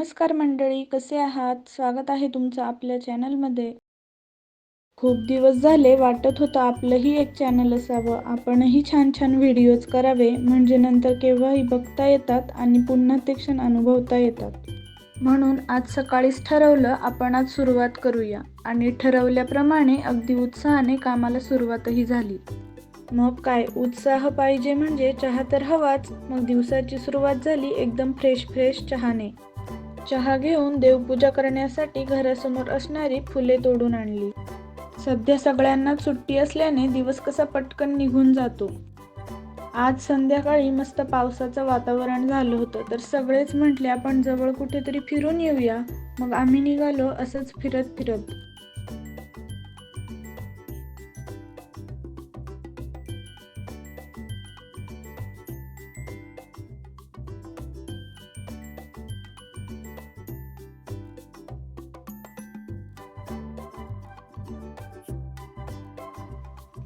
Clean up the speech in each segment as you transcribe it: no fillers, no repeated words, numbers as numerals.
नमस्कार मंडळी, कसे आहात? स्वागत आहे तुमचं आपल्या चॅनलमध्ये. खूप दिवस झाले वाटत होतं आपलंही एक चॅनल असावं, आपणही छान छान व्हिडिओज करावे, म्हणजे नंतर केव्हाही बघता येतात आणि पुन्हा ते क्षण अनुभवता येतात. म्हणून आज सकाळीच ठरवलं आपण आज सुरुवात करूया आणि ठरवल्याप्रमाणे अगदी उत्साहाने कामाला सुरुवातही झाली. मग काय, उत्साह पाहिजे म्हणजे चहा तर हवाच. मग दिवसाची सुरुवात झाली एकदम फ्रेश चहाने. चहा घेऊन देवपूजा करण्यासाठी घरासमोर असणारी फुले तोडून आणली. सध्या सगळ्यांनाच सुट्टी असल्याने दिवस कसा पटकन निघून जातो. आज संध्याकाळी मस्त पावसाचं वातावरण झालं होतं, तर सगळेच म्हटले आपण जवळ कुठेतरी फिरून येऊया. मग आम्ही निघालो असंच फिरत फिरत.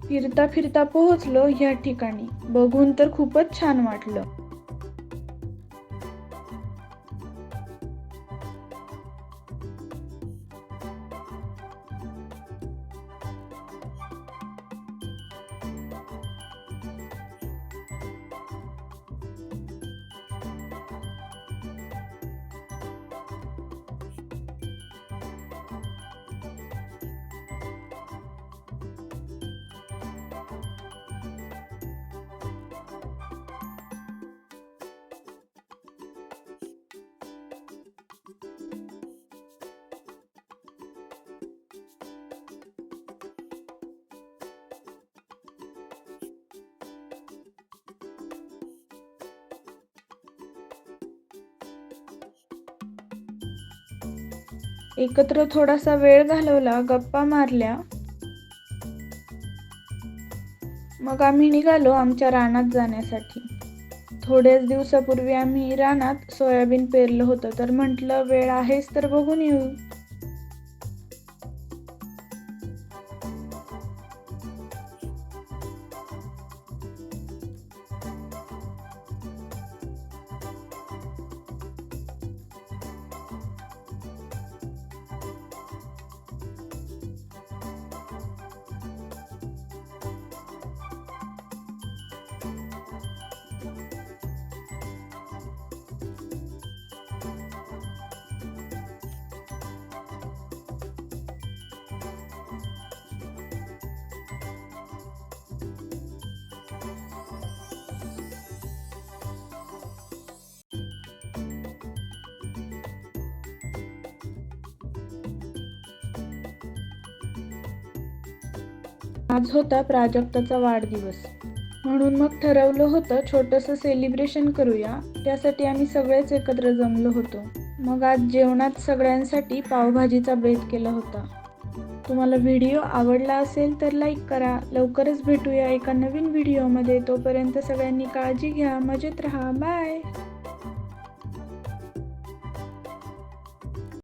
फिरता फिरता पोहोचलो ह्या ठिकाणी. बघून तर खूपच छान वाटलं. एकत्र थोडासा वेळ घालवला, गप्पा मारल्या. मग आम्ही निघालो आमच्या रानात जाण्यासाठी. थोड्याच दिवसापूर्वी आम्ही रानात सोयाबीन पेरलं होतं, तर म्हटलं वेळ आहेच तर बघून येऊ. आज होता प्राजक्ताचा वाढदिवस, म्हणून मग ठरवलं होतं छोटंसं सेलिब्रेशन करूया. त्यासाठी आम्ही सगळेच एकत्र जमलो होतो. मग आज जेवणात सगळ्यांसाठी पावभाजीचा बेत केला होता. तुम्हाला व्हिडिओ आवडला असेल तर लाईक करा. लवकरच भेटूया एका नवीन व्हिडिओमध्ये. तोपर्यंत सगळ्यांनी काळजी घ्या, मजेत राहा. बाय.